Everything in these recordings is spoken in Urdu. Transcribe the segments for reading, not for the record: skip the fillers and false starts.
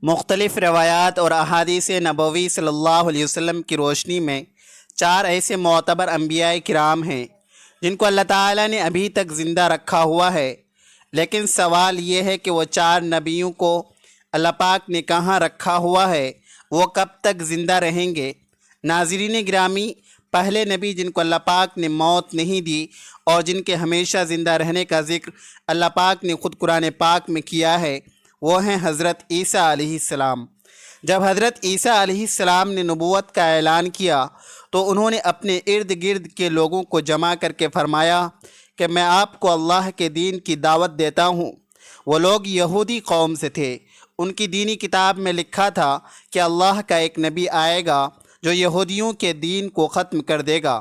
مختلف روایات اور احادیث نبوی صلی اللہ علیہ وسلم کی روشنی میں 4 ایسے معتبر انبیاء کرام ہیں جن کو اللہ تعالیٰ نے ابھی تک زندہ رکھا ہوا ہے، لیکن سوال یہ ہے کہ وہ 4 نبیوں کو اللہ پاک نے کہاں رکھا ہوا ہے، وہ کب تک زندہ رہیں گے؟ ناظرین گرامی، پہلے نبی جن کو اللہ پاک نے موت نہیں دی اور جن کے ہمیشہ زندہ رہنے کا ذکر اللہ پاک نے خود قرآن پاک میں کیا ہے، وہ ہیں حضرت عیسیٰ علیہ السلام۔ جب حضرت عیسیٰ علیہ السلام نے نبوت کا اعلان کیا تو انہوں نے اپنے ارد گرد کے لوگوں کو جمع کر کے فرمایا کہ میں آپ کو اللہ کے دین کی دعوت دیتا ہوں۔ وہ لوگ یہودی قوم سے تھے۔ ان کی دینی کتاب میں لکھا تھا کہ اللہ کا ایک نبی آئے گا جو یہودیوں کے دین کو ختم کر دے گا۔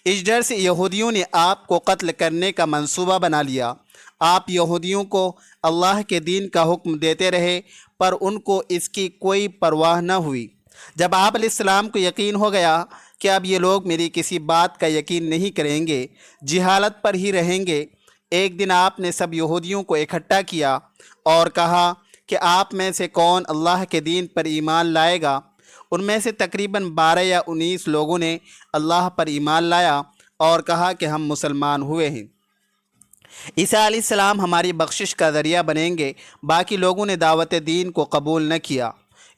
اس ڈر سے یہودیوں نے آپ کو قتل کرنے کا منصوبہ بنا لیا۔ آپ یہودیوں کو اللہ کے دین کا حکم دیتے رہے، پر ان کو اس کی کوئی پرواہ نہ ہوئی۔ جب آپ علیہ السلام کو یقین ہو گیا کہ اب یہ لوگ میری کسی بات کا یقین نہیں کریں گے، جہالت پر ہی رہیں گے، ایک دن آپ نے سب یہودیوں کو اکٹھا کیا اور کہا کہ آپ میں سے کون اللہ کے دین پر ایمان لائے گا؟ ان میں سے تقریباً 12 یا 19 لوگوں نے اللہ پر ایمان لایا اور کہا کہ ہم مسلمان ہوئے ہیں۔ عیسیٰ علیہ السلام ہماری بخشش کا ذریعہ بنیں گے۔ باقی لوگوں نے دعوت دین کو قبول نہ کیا،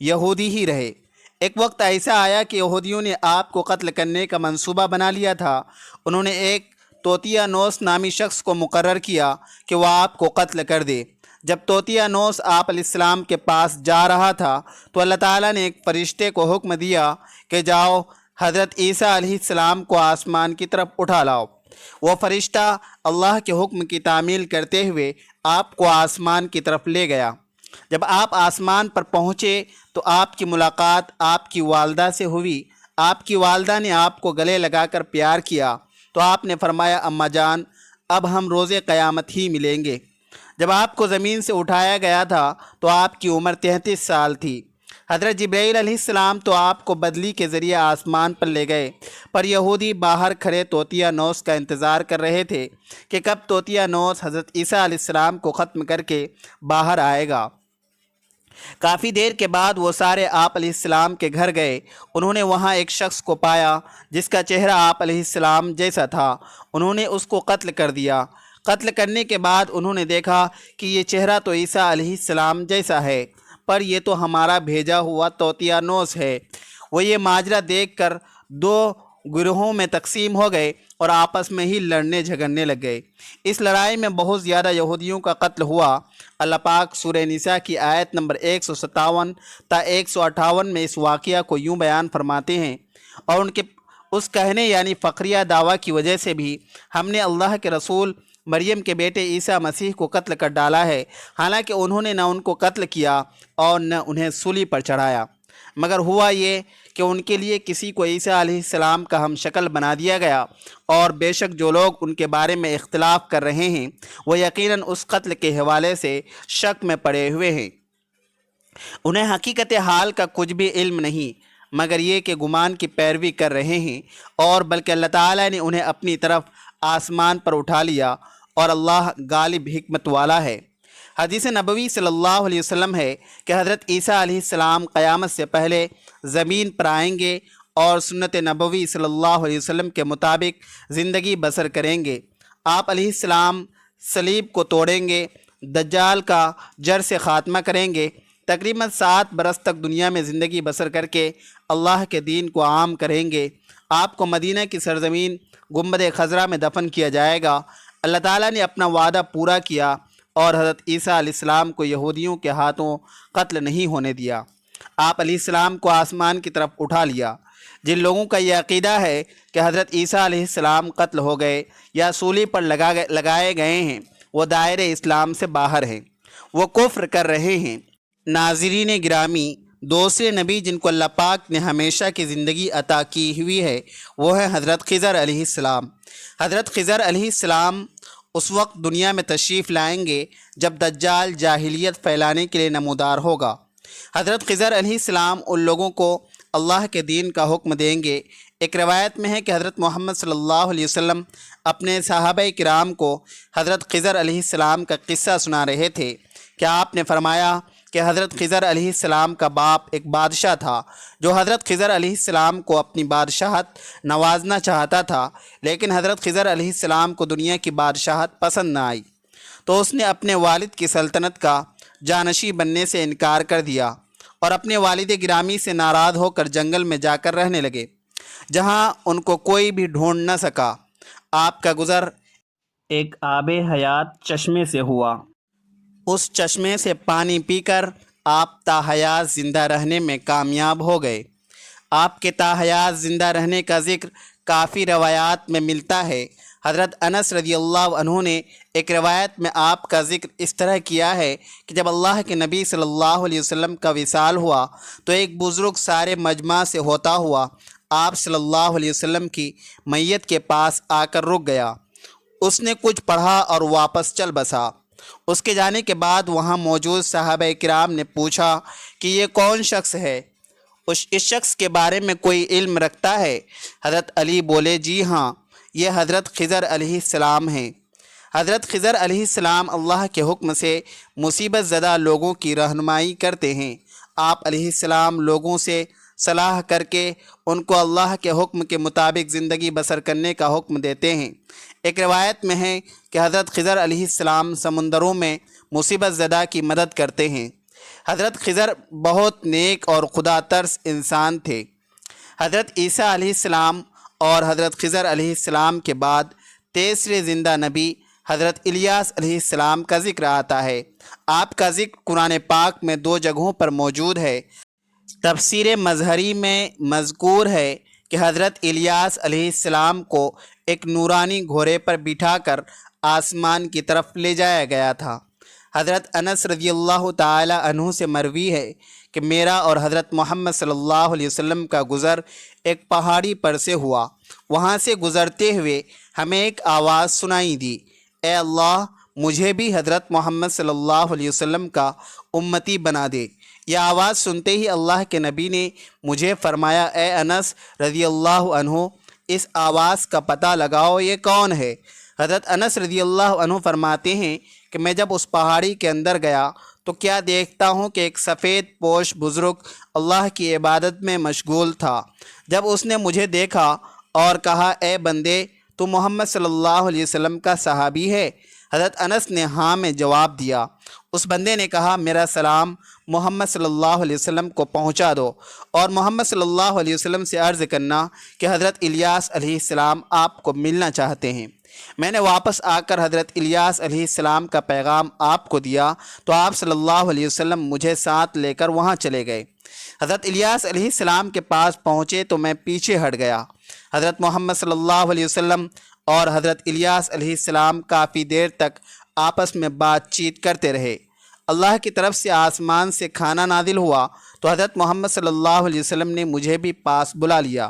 یہودی ہی رہے۔ ایک وقت ایسا آیا کہ یہودیوں نے آپ کو قتل کرنے کا منصوبہ بنا لیا تھا۔ انہوں نے ایک توتیا نوس نامی شخص کو مقرر کیا کہ وہ آپ کو قتل کر دے۔ جب توتیا نوس آپ علیہ السلام کے پاس جا رہا تھا تو اللہ تعالیٰ نے ایک فرشتے کو حکم دیا کہ جاؤ حضرت عیسیٰ علیہ السلام کو آسمان کی طرف اٹھا لاؤ۔ وہ فرشتہ اللہ کے حکم کی تعمیل کرتے ہوئے آپ کو آسمان کی طرف لے گیا۔ جب آپ آسمان پر پہنچے تو آپ کی ملاقات آپ کی والدہ سے ہوئی۔ آپ کی والدہ نے آپ کو گلے لگا کر پیار کیا تو آپ نے فرمایا، اماں جان، اب ہم روز قیامت ہی ملیں گے۔ جب آپ کو زمین سے اٹھایا گیا تھا تو آپ کی عمر 33 سال تھی۔ حضرت جبرائیل علیہ السلام تو آپ کو بدلی کے ذریعے آسمان پر لے گئے، پر یہودی باہر کھڑے توتیا نوس کا انتظار کر رہے تھے کہ کب توتیا نوس حضرت عیسیٰ علیہ السلام کو ختم کر کے باہر آئے گا۔ کافی دیر کے بعد وہ سارے آپ علیہ السلام کے گھر گئے۔ انہوں نے وہاں ایک شخص کو پایا جس کا چہرہ آپ علیہ السلام جیسا تھا۔ انہوں نے اس کو قتل کر دیا۔ قتل کرنے کے بعد انہوں نے دیکھا کہ یہ چہرہ تو عیسیٰ علیہ السلام جیسا ہے، پر یہ تو ہمارا بھیجا ہوا توتیا نوس ہے۔ وہ یہ ماجرا دیکھ کر 2 گروہوں میں تقسیم ہو گئے اور آپس میں ہی لڑنے جھگڑنے لگ گئے۔ اس لڑائی میں بہت زیادہ یہودیوں کا قتل ہوا۔ اللہ پاک سورہ نساء کی آیت نمبر 157 تا 158 میں اس واقعہ کو یوں بیان فرماتے ہیں، اور ان کے اس کہنے یعنی فقریہ دعویٰ کی وجہ سے بھی ہم نے اللہ کے رسول مریم کے بیٹے عیسیٰ مسیح کو قتل کر ڈالا ہے، حالانکہ انہوں نے نہ ان کو قتل کیا اور نہ انہیں سولی پر چڑھایا، مگر ہوا یہ کہ ان کے لیے کسی کو عیسیٰ علیہ السلام کا ہم شکل بنا دیا گیا، اور بے شک جو لوگ ان کے بارے میں اختلاف کر رہے ہیں وہ یقیناً اس قتل کے حوالے سے شک میں پڑے ہوئے ہیں۔ انہیں حقیقت حال کا کچھ بھی علم نہیں، مگر یہ کہ گمان کی پیروی کر رہے ہیں، اور بلکہ اللہ تعالیٰ نے انہیں اپنی طرف آسمان پر اٹھا لیا، اور اللہ غالب حکمت والا ہے۔ حدیث نبوی صلی اللہ علیہ وسلم ہے کہ حضرت عیسیٰ علیہ السلام قیامت سے پہلے زمین پر آئیں گے اور سنت نبوی صلی اللہ علیہ وسلم کے مطابق زندگی بسر کریں گے۔ آپ علیہ السلام صلیب کو توڑیں گے، دجال کا جڑ سے خاتمہ کریں گے، تقریباً 7 برس تک دنیا میں زندگی بسر کر کے اللہ کے دین کو عام کریں گے۔ آپ کو مدینہ کی سرزمین گنبد خضرا میں دفن کیا جائے گا۔ اللہ تعالیٰ نے اپنا وعدہ پورا کیا اور حضرت عیسیٰ علیہ السلام کو یہودیوں کے ہاتھوں قتل نہیں ہونے دیا۔ آپ علیہ السلام کو آسمان کی طرف اٹھا لیا۔ جن لوگوں کا یہ عقیدہ ہے کہ حضرت عیسیٰ علیہ السلام قتل ہو گئے یا سولی پر لگائے گئے ہیں، وہ دائرۂ اسلام سے باہر ہیں، وہ کفر کر رہے ہیں۔ ناظرین گرامی، دوسرے نبی جن کو اللہ پاک نے ہمیشہ کی زندگی عطا کی ہوئی ہے وہ ہے حضرت خضر علیہ السلام۔ حضرت خضر علیہ السلام اس وقت دنیا میں تشریف لائیں گے جب دجال جاہلیت پھیلانے کے لیے نمودار ہوگا۔ حضرت خضر علیہ السلام ان لوگوں کو اللہ کے دین کا حکم دیں گے۔ ایک روایت میں ہے کہ حضرت محمد صلی اللہ علیہ وسلم اپنے صحابہ کرام کو حضرت خضر علیہ السلام کا قصہ سنا رہے تھے کہ آپ نے فرمایا کہ حضرت خضر علیہ السلام کا باپ ایک بادشاہ تھا جو حضرت خضر علیہ السلام کو اپنی بادشاہت نوازنا چاہتا تھا، لیکن حضرت خضر علیہ السلام کو دنیا کی بادشاہت پسند نہ آئی، تو اس نے اپنے والد کی سلطنت کا جانشیں بننے سے انکار کر دیا اور اپنے والد گرامی سے ناراض ہو کر جنگل میں جا کر رہنے لگے، جہاں ان کو کوئی بھی ڈھونڈ نہ سکا۔ آپ کا گزر ایک آب حیات چشمے سے ہوا۔ اس چشمے سے پانی پی کر آپ تاحیات زندہ رہنے میں کامیاب ہو گئے۔ آپ کے تاحیات زندہ رہنے کا ذکر کافی روایات میں ملتا ہے۔ حضرت انس رضی اللہ عنہ نے ایک روایت میں آپ کا ذکر اس طرح کیا ہے کہ جب اللہ کے نبی صلی اللہ علیہ وسلم کا وصال ہوا تو ایک بزرگ سارے مجمع سے ہوتا ہوا آپ صلی اللہ علیہ وسلم کی میت کے پاس آ کر رک گیا۔ اس نے کچھ پڑھا اور واپس چل بسا۔ اس کے جانے کے بعد وہاں موجود صحابہ کرام نے پوچھا کہ یہ کون شخص ہے؟ اس شخص کے بارے میں کوئی علم رکھتا ہے؟ حضرت علی بولے، جی ہاں، یہ حضرت خضر علیہ السلام ہیں۔ حضرت خضر علیہ السلام اللہ کے حکم سے مصیبت زدہ لوگوں کی رہنمائی کرتے ہیں۔ آپ علیہ السلام لوگوں سے صلاح کر کے ان کو اللہ کے حکم کے مطابق زندگی بسر کرنے کا حکم دیتے ہیں۔ ایک روایت میں ہے کہ حضرت خضر علیہ السلام سمندروں میں مصیبت زدہ کی مدد کرتے ہیں۔ حضرت خضر بہت نیک اور خدا ترس انسان تھے۔ حضرت عیسیٰ علیہ السلام اور حضرت خضر علیہ السلام کے بعد تیسرے زندہ نبی حضرت الیاس علیہ السلام کا ذکر آتا ہے۔ آپ کا ذکر قرآن پاک میں 2 جگہوں پر موجود ہے۔ تفسیر مظہری میں مذکور ہے کہ حضرت الیاس علیہ السلام کو ایک نورانی گھوڑے پر بٹھا کر آسمان کی طرف لے جایا گیا تھا۔ حضرت انس رضی اللہ تعالی عنہ سے مروی ہے کہ میرا اور حضرت محمد صلی اللہ علیہ وسلم کا گزر ایک پہاڑی پر سے ہوا۔ وہاں سے گزرتے ہوئے ہمیں ایک آواز سنائی دی، اے اللہ، مجھے بھی حضرت محمد صلی اللہ علیہ وسلم کا امتی بنا دے۔ یہ آواز سنتے ہی اللہ کے نبی نے مجھے فرمایا، اے انس رضی اللہ عنہ، اس آواز کا پتہ لگاؤ، یہ کون ہے؟ حضرت انس رضی اللہ عنہ فرماتے ہیں کہ میں جب اس پہاڑی کے اندر گیا تو کیا دیکھتا ہوں کہ ایک سفید پوش بزرگ اللہ کی عبادت میں مشغول تھا۔ جب اس نے مجھے دیکھا اور کہا، اے بندے، تو محمد صلی اللہ علیہ وسلم کا صحابی ہے؟ حضرت انس نے ہاں میں جواب دیا۔ اس بندے نے کہا، میرا سلام محمد صلی اللہ علیہ وسلم کو پہنچا دو اور محمد صلی اللہ علیہ وسلم سے عرض کرنا کہ حضرت الیاس علیہ السلام آپ کو ملنا چاہتے ہیں۔ میں نے واپس آ کر حضرت الیاس علیہ السلام کا پیغام آپ کو دیا تو آپ صلی اللہ علیہ وسلم مجھے ساتھ لے کر وہاں چلے گئے۔ حضرت الیاس علیہ السلام کے پاس پہنچے تو میں پیچھے ہٹ گیا۔ حضرت محمد صلی اللہ علیہ وسلم اور حضرت الیاس علیہ السلام کافی دیر تک آپس میں بات چیت کرتے رہے۔ اللہ کی طرف سے آسمان سے کھانا نازل ہوا تو حضرت محمد صلی اللہ علیہ وسلم نے مجھے بھی پاس بلا لیا۔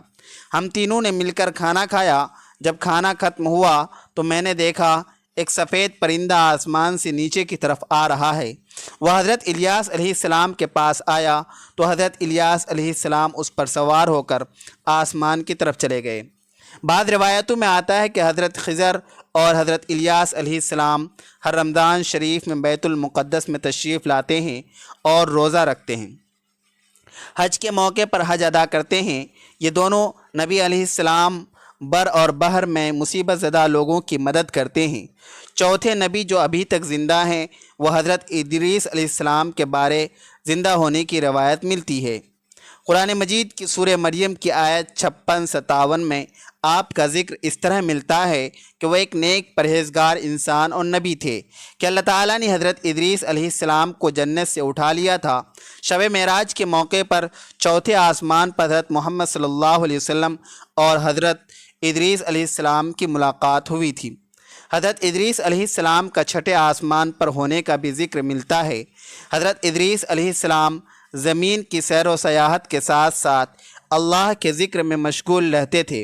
ہم تینوں نے مل کر کھانا کھایا۔ جب کھانا ختم ہوا تو میں نے دیکھا ایک سفید پرندہ آسمان سے نیچے کی طرف آ رہا ہے۔ وہ حضرت الیاس علیہ السلام کے پاس آیا تو حضرت الیاس علیہ السلام اس پر سوار ہو کر آسمان کی طرف چلے گئے۔ بعض روایتوں میں آتا ہے کہ حضرت خضر اور حضرت الیاس علیہ السلام ہر رمضان شریف میں بیت المقدس میں تشریف لاتے ہیں اور روزہ رکھتے ہیں۔ حج کے موقع پر حج ادا کرتے ہیں۔ یہ دونوں نبی علیہ السلام بر اور بحر میں مصیبت زدہ لوگوں کی مدد کرتے ہیں۔ چوتھے نبی جو ابھی تک زندہ ہیں وہ حضرت ادریس علیہ السلام کے بارے زندہ ہونے کی روایت ملتی ہے۔ قرآن مجید کی سورہ مریم کی آیت 56-57 میں آپ کا ذکر اس طرح ملتا ہے کہ وہ ایک نیک پرہیزگار انسان اور نبی تھے کہ اللہ تعالیٰ نے حضرت ادریس علیہ السلام کو جنت سے اٹھا لیا تھا۔ شب معراج کے موقع پر چوتھے آسمان پر حضرت محمد صلی اللہ علیہ وسلم اور حضرت ادریس علیہ السلام کی ملاقات ہوئی تھی۔ حضرت ادریس علیہ السلام کا چھٹے آسمان پر ہونے کا بھی ذکر ملتا ہے۔ حضرت ادریس علیہ السلام زمین کی سیر و سیاحت کے ساتھ ساتھ اللہ کے ذکر میں مشغول رہتے تھے۔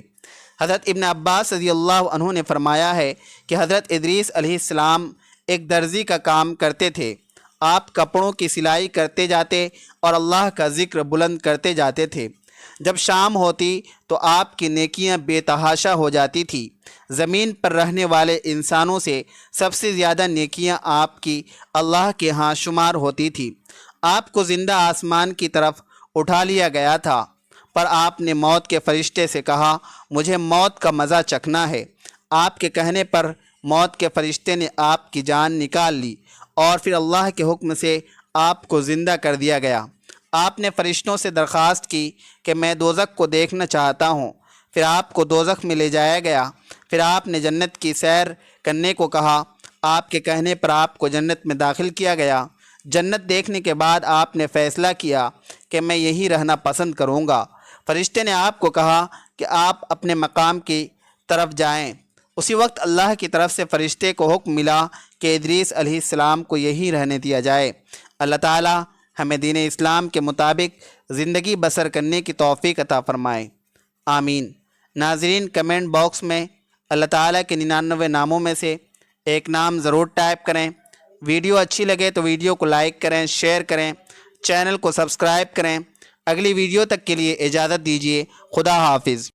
حضرت ابن عباس رضی اللہ عنہ نے فرمایا ہے کہ حضرت ادریس علیہ السلام ایک درزی کا کام کرتے تھے۔ آپ کپڑوں کی سلائی کرتے جاتے اور اللہ کا ذکر بلند کرتے جاتے تھے۔ جب شام ہوتی تو آپ کی نیکیاں بے تحاشا ہو جاتی تھی۔ زمین پر رہنے والے انسانوں سے سب سے زیادہ نیکیاں آپ کی اللہ کے ہاں شمار ہوتی تھی۔ آپ کو زندہ آسمان کی طرف اٹھا لیا گیا تھا، پر آپ نے موت کے فرشتے سے کہا مجھے موت کا مزہ چکھنا ہے۔ آپ کے کہنے پر موت کے فرشتے نے آپ کی جان نکال لی اور پھر اللہ کے حکم سے آپ کو زندہ کر دیا گیا۔ آپ نے فرشتوں سے درخواست کی کہ میں دوزخ کو دیکھنا چاہتا ہوں، پھر آپ کو دوزخ میں لے جایا گیا۔ پھر آپ نے جنت کی سیر کرنے کو کہا، آپ کے کہنے پر آپ کو جنت میں داخل کیا گیا۔ جنت دیکھنے کے بعد آپ نے فیصلہ کیا کہ میں یہی رہنا پسند کروں گا۔ فرشتے نے آپ کو کہا کہ آپ اپنے مقام کی طرف جائیں۔ اسی وقت اللہ کی طرف سے فرشتے کو حکم ملا کہ ادریس علیہ السلام کو یہی رہنے دیا جائے۔ اللہ تعالی ہمیں دین اسلام کے مطابق زندگی بسر کرنے کی توفیق عطا فرمائے، آمین۔ ناظرین، کمنٹ باکس میں اللہ تعالیٰ کے 99 ناموں میں سے ایک نام ضرور ٹائپ کریں۔ ویڈیو اچھی لگے تو ویڈیو کو لائک کریں، شیئر کریں، چینل کو سبسکرائب کریں۔ اگلی ویڈیو تک کے لیے اجازت دیجیے۔ خدا حافظ۔